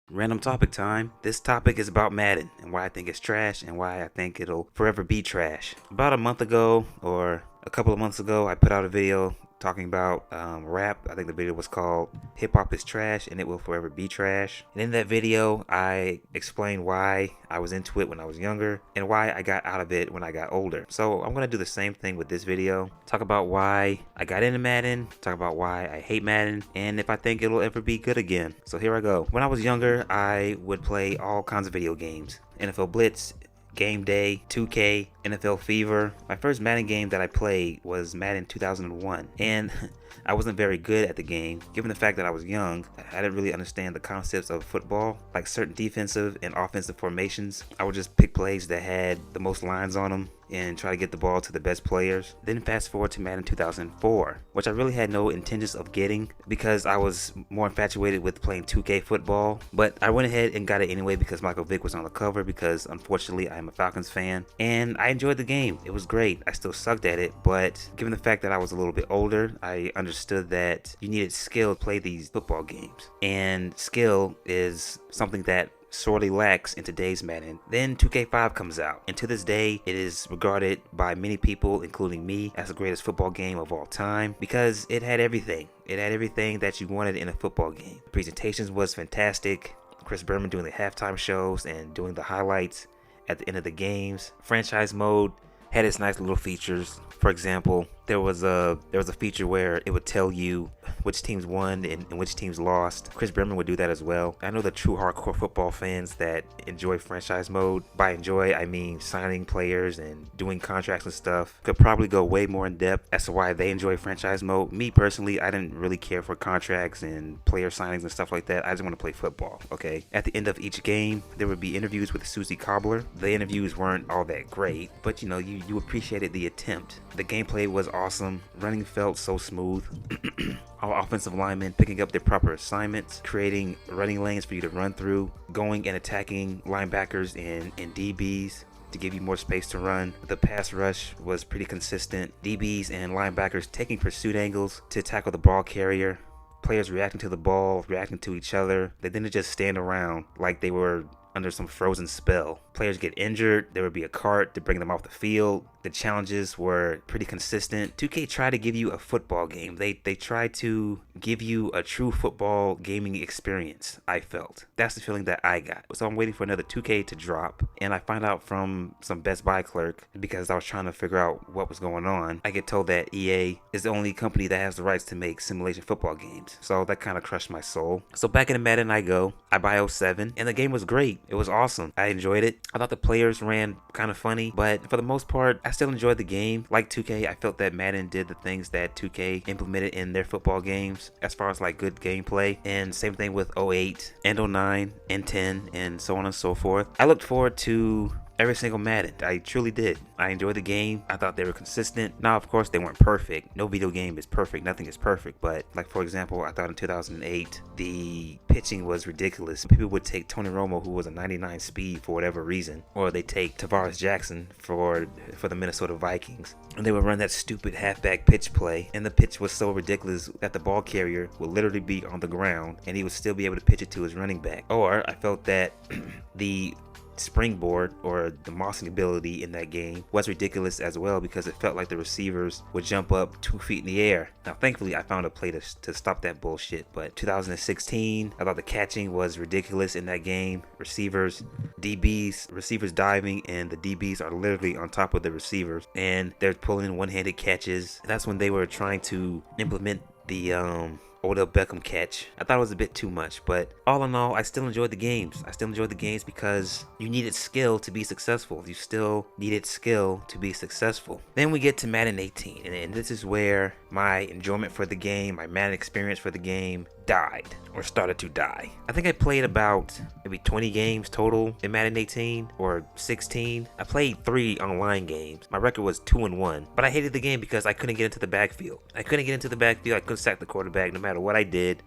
Random topic time. This topic is about Madden and why I think it's trash and why I think it'll forever be trash. About a month ago or a couple of months ago, I put out a video talking about rap. I think the video was called Hip Hop is Trash and It Will Forever Be Trash. And in that video, I explained why I was into it when I was younger and why I got out of it when I got older. So I'm going to do the same thing with this video. Talk about why I got into Madden, talk about why I hate Madden, and if I think it'll ever be good again. So here I go. When I was younger, I would play all kinds of video games. NFL Blitz, Game Day, 2K, NFL Fever. My first Madden game that I played was Madden 2001, and I wasn't very good at the game. Given the fact that I was young, I didn't really understand the concepts of football, like certain defensive and offensive formations. I would just pick plays that had the most lines on them and try to get the ball to the best players. Then fast forward to Madden 2004, which I really had no intentions of getting because I was more infatuated with playing 2K football, but I went ahead and got it anyway because Michael Vick was on the cover, because unfortunately I'm a Falcons fan, and I enjoyed the game. It was great. I still sucked at it, but given the fact that I was a little bit older, I understood that you needed skill to play these football games, and skill is something that sorely lacks in today's Madden. Then 2K5 comes out, and to this day it is regarded by many people, including me, as the greatest football game of all time because it had everything. It had everything that you wanted in a football game. The presentations was fantastic. Chris Berman doing the halftime shows and doing the highlights at the end of the games. Franchise mode had its nice little features. For example, there was a feature where it would tell you which teams won and which teams lost. Chris Berman would do that as well. I know the true hardcore football fans that enjoy franchise mode, by enjoy I mean signing players and doing contracts and stuff, could probably go way more in depth as to why they enjoy franchise mode. Me personally, I didn't really care for contracts and player signings and stuff like that. I just want to play football, okay? At the end of each game, there would be interviews with Susie Cobbler. The interviews weren't all that great, but you appreciated the attempt. The gameplay was awesome. Running felt so smooth. All offensive linemen picking up their proper assignments, creating running lanes for you to run through, going and attacking linebackers and DBs to give you more space to run. The pass rush was pretty consistent. DBs and linebackers taking pursuit angles to tackle the ball carrier. Players reacting to the ball, reacting to each other. They didn't just stand around like they were under some frozen spell. Players get injured, there would be a cart to bring them off the field. The challenges were pretty consistent. 2K tried to give you a football game. They tried to give you a true football gaming experience, I felt. That's the feeling that I got. So I'm waiting for another 2K to drop, and I find out from some Best Buy clerk, because I was trying to figure out what was going on, I get told that EA is the only company that has the rights to make simulation football games. So that kind of crushed my soul. So back into Madden I go. I buy 07, and the game was great. It was awesome. I enjoyed it. I thought the players ran kind of funny, but for the most part, I still enjoyed the game. Like 2K, I felt that Madden did the things that 2K implemented in their football games as far as like good gameplay, and same thing with 08 and 09 and 10 and so on and so forth. I looked forward to every single Madden. I truly did. I enjoyed the game. I thought they were consistent. Now, of course, they weren't perfect. No video game is perfect. Nothing is perfect. But, like, for example, I thought in 2008, the pitching was ridiculous. People would take Tony Romo, who was a 99 speed for whatever reason, or they take Tavares Jackson for the Minnesota Vikings, and they would run that stupid halfback pitch play, and the pitch was so ridiculous that the ball carrier would literally be on the ground, and he would still be able to pitch it to his running back. Or I felt that the springboard or the mossing ability in that game was ridiculous as well, because it felt like the receivers would jump up 2 feet in the air. Now thankfully I found a play to stop that bullshit, but 2016, I thought the catching was ridiculous in that game. Receivers diving, and the DBs are literally on top of the receivers and they're pulling one-handed catches. That's when they were trying to implement the Odell Beckham catch. I thought it was a bit too much, but all in all, I still enjoyed the games. I still enjoyed the games because you needed skill to be successful. You still needed skill to be successful. Then we get to Madden 18, and this is where my enjoyment for the game, my Madden experience for the game died, or started to die. I think I played about maybe 20 games total in Madden 18 or 16. I played 3 online games. My record was 2-1, but I hated the game because I couldn't get into the backfield. I couldn't sack the quarterback no matter what I did.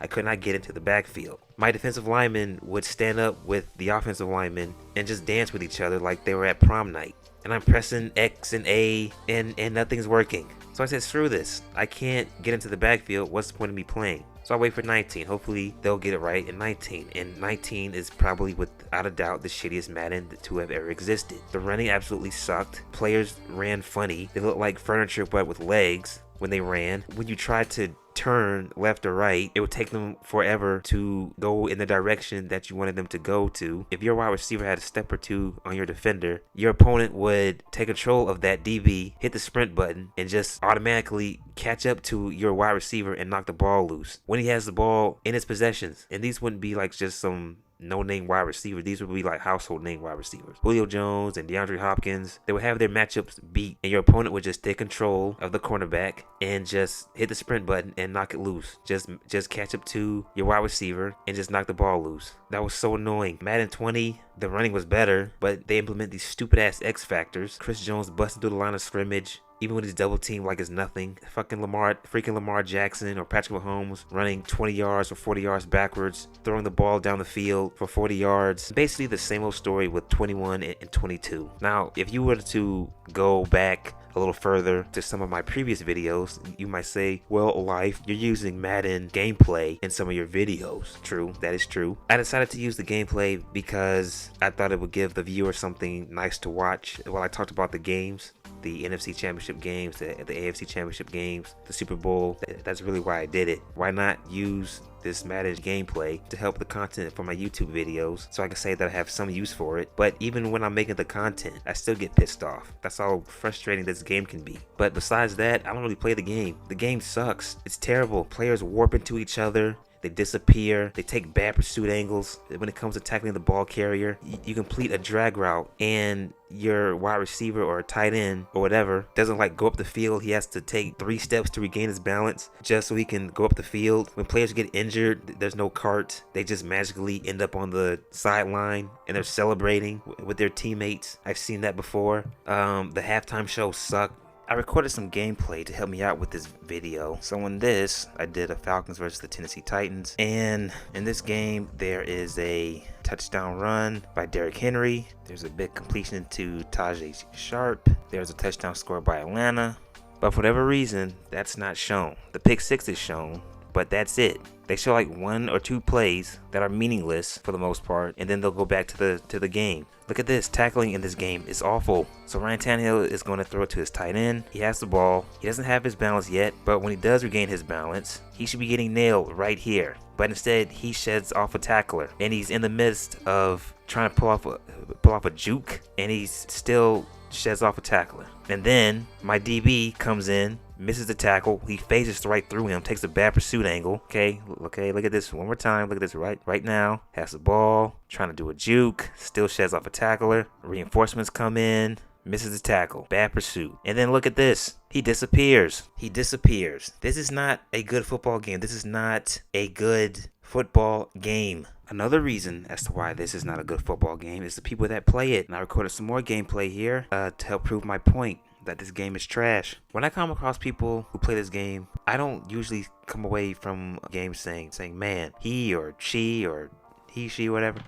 I could not get into the backfield. My defensive linemen would stand up with the offensive linemen and just dance with each other like they were at prom night. And I'm pressing X and A and nothing's working. So I said, screw this. I can't get into the backfield. What's the point of me playing? So I wait for 19. Hopefully they'll get it right in 19. And 19 is probably without a doubt the shittiest Madden to have ever existed. The running absolutely sucked. Players ran funny. They looked like furniture but with legs when they ran. When you tried to turn left or right, it would take them forever to go in the direction that you wanted them to go to. If your wide receiver had a step or two on your defender, your opponent would take control of that DB, hit the sprint button, and just automatically catch up to your wide receiver and knock the ball loose when he has the ball in his possessions. And these wouldn't be like just some no-name wide receiver. These would be like household name wide receivers. Julio Jones and DeAndre Hopkins. They would have their matchups beat, and your opponent would just take control of the cornerback and just hit the sprint button and knock it loose. Just catch up to your wide receiver and just knock the ball loose. That was so annoying. Madden 20, the running was better, but they implement these stupid-ass X factors. Chris Jones busting through the line of scrimmage, even when he's double teamed like it's nothing. Freaking Lamar Jackson or Patrick Mahomes running 20 yards or 40 yards backwards, throwing the ball down the field for 40 yards. Basically the same old story with 21 and 22. Now, if you were to go back a little further to some of my previous videos, you might say, well, Life, you're using Madden gameplay in some of your videos. True, that is true. I decided to use the gameplay because I thought it would give the viewer something nice to watch while I talked about the games. The NFC Championship games, the AFC Championship games, the Super Bowl. That's really why I did it. Why not use this Madden gameplay to help the content for my YouTube videos so I can say that I have some use for it? But even when I'm making the content, I still get pissed off. That's how frustrating this game can be. But besides that, I don't really play the game. The game sucks. It's terrible. Players warp into each other. They disappear. They take bad pursuit angles. When it comes to tackling the ball carrier, you complete a drag route and your wide receiver or tight end or whatever doesn't like go up the field. He has to take 3 steps to regain his balance just so he can go up the field. When players get injured, there's no cart. They just magically end up on the sideline and they're celebrating with their teammates. I've seen that before. The halftime show sucked. I recorded some gameplay to help me out with this video. So in this, I did a Falcons versus the Tennessee Titans. And in this game, there is a touchdown run by Derrick Henry. There's a big completion to Tajay Sharp. There's a touchdown score by Atlanta. But for whatever reason, that's not shown. The pick 6 is shown, but that's it. They show like 1 or 2 plays that are meaningless for the most part, and then they'll go back to the game. Look at this. Tackling in this game is awful. So Ryan Tannehill is going to throw it to his tight end. He has the ball. He doesn't have his balance yet, but when he does regain his balance, he should be getting nailed right here. But instead, he sheds off a tackler, and he's in the midst of trying to pull off a juke, and he's still sheds off a tackler. And then my DB comes in, misses the tackle. He phases right through him, takes a bad pursuit angle. Okay, look at this one more time. Look at this right now. Has the ball, trying to do a juke, still sheds off a tackler. Reinforcements come in, misses the tackle, bad pursuit. And then look at this. He disappears. This is not a good football game. This is not a good football game. Another reason as to why this is not a good football game is the people that play it. And I recorded some more gameplay here to help prove my point that this game is trash. When I come across people who play this game, I don't usually come away from a game saying, man, he or she, whatever,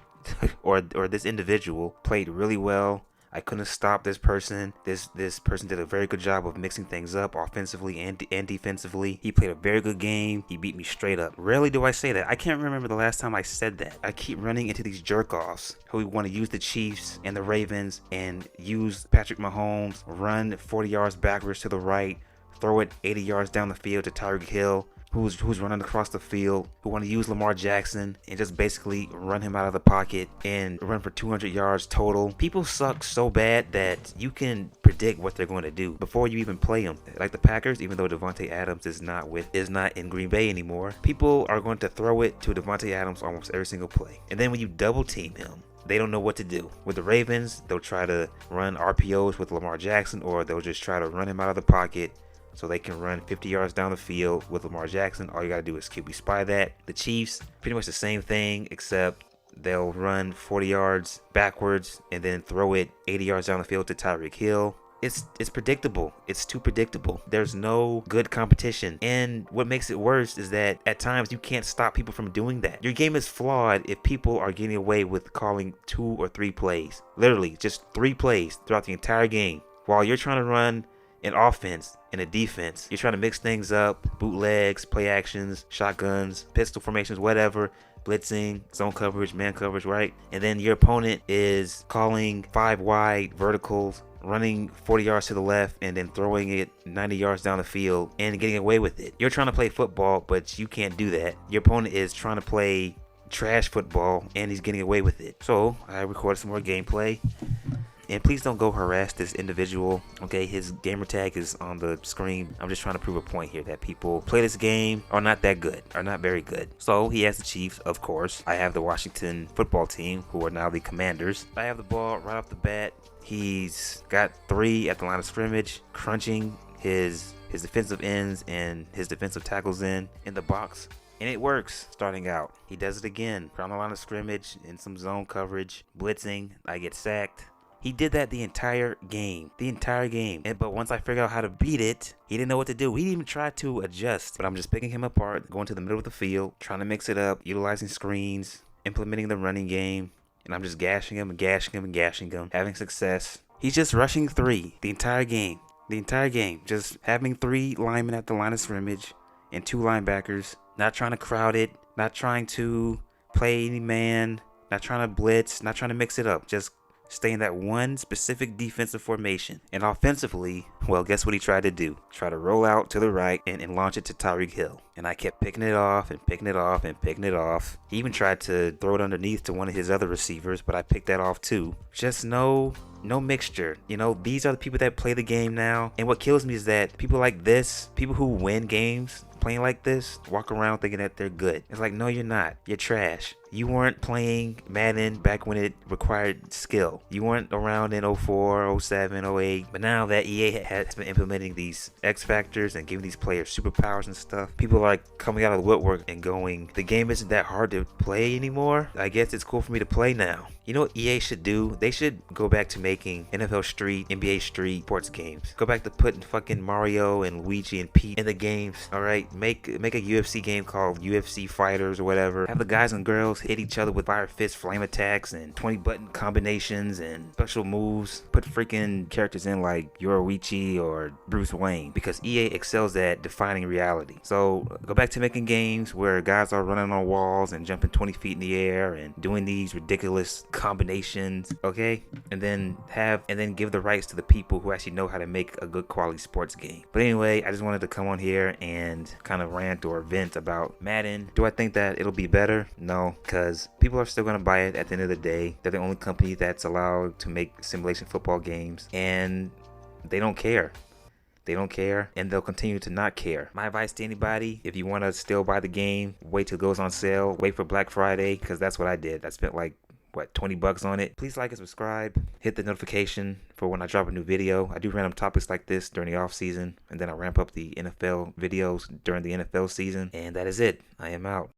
or this individual played really well. I couldn't stop this person. This person did a very good job of mixing things up offensively and defensively. He played a very good game. He beat me straight up. Rarely do I say that. I can't remember the last time I said that. I keep running into these jerk-offs who want to use the Chiefs and the Ravens and use Patrick Mahomes, run 40 yards backwards to the right, throw it 80 yards down the field to Tyreek Hill, who's running across the field, who want to use Lamar Jackson and just basically run him out of the pocket and run for 200 yards total. People suck so bad that you can predict what they're going to do before you even play them. Like the Packers, even though Devontae Adams is not in Green Bay anymore, people are going to throw it to Devontae Adams almost every single play. And then when you double team him, they don't know what to do. With the Ravens, they'll try to run RPOs with Lamar Jackson, or they'll just try to run him out of the pocket so they can run 50 yards down the field with Lamar Jackson. All you got to do is QB spy that. The Chiefs, pretty much the same thing, except they'll run 40 yards backwards and then throw it 80 yards down the field to Tyreek Hill. It's predictable. It's too predictable. There's no good competition. And what makes it worse is that at times you can't stop people from doing that. Your game is flawed if people are getting away with calling 2 or 3 plays. Literally, just 3 plays throughout the entire game while you're trying to run an offense and a defense. You're trying to mix things up, bootlegs, play actions, shotguns, pistol formations, whatever, blitzing, zone coverage, man coverage, right? And then your opponent is calling 5 wide verticals, running 40 yards to the left, and then throwing it 90 yards down the field and getting away with it. You're trying to play football, but you can't do that. Your opponent is trying to play trash football, and he's getting away with it. So I recorded some more gameplay. And please don't go harass this individual, okay? His gamer tag is on the screen. I'm just trying to prove a point here that people play this game are not that good, are not very good. So he has the Chiefs, of course. I have the Washington football team, who are now the Commanders. I have the ball right off the bat. He's got 3 at the line of scrimmage, crunching his defensive ends and his defensive tackles in the box. And it works starting out. He does it again, around the line of scrimmage, in some zone coverage, blitzing. I get sacked. He did that the entire game. But once I figured out how to beat it, he didn't know what to do. He didn't even try to adjust. But I'm just picking him apart, going to the middle of the field, trying to mix it up, utilizing screens, implementing the running game. And I'm just gashing him, having success. He's just rushing 3 the entire game. Just having 3 linemen at the line of scrimmage and 2 linebackers. Not trying to crowd it, not trying to play any man, not trying to blitz, not trying to mix it up. Just stay in that one specific defensive formation. And offensively, well, guess what he tried to do? Try to roll out to the right and launch it to Tyreek Hill. And I kept picking it off. He even tried to throw it underneath to one of his other receivers, but I picked that off too. Just no mixture. You know, these are the people that play the game now. And what kills me is that people like this, people who win games playing like this, walk around thinking that they're good. It's like, no, you're not. You're trash. You weren't playing Madden back when it required skill. You weren't around in 04, 07, 08. But now that EA has been implementing these X factors and giving these players superpowers and stuff, people are like coming out of the woodwork and going, the game isn't that hard to play anymore. I guess it's cool for me to play now. You know what EA should do? They should go back to making NFL Street, NBA Street sports games. Go back to putting fucking Mario and Luigi and Pete in the games. All right, make a UFC game called UFC Fighters or whatever. Have the guys and girls hit each other with fire fist flame attacks and 20 button combinations and special moves. Put freaking characters in like Yoruichi or Bruce Wayne, because EA excels at defining reality. So go back to making games where guys are running on walls and jumping 20 feet in the air and doing these ridiculous combinations, okay? And then give the rights to the people who actually know how to make a good quality sports game. But anyway, I just wanted to come on here and kind of rant or vent about Madden. Do I think that it'll be better? No, because people are still going to buy it at the end of the day. They're the only company that's allowed to make simulation football games, and they don't care. And they'll continue to not care. My advice to anybody, if you want to still buy the game, wait till it goes on sale. Wait for Black Friday, because that's what I did. I spent like, $20 on it. Please like and subscribe. Hit the notification for when I drop a new video. I do random topics like this during the off season, and then I ramp up the NFL videos during the NFL season. And that is it. I am out.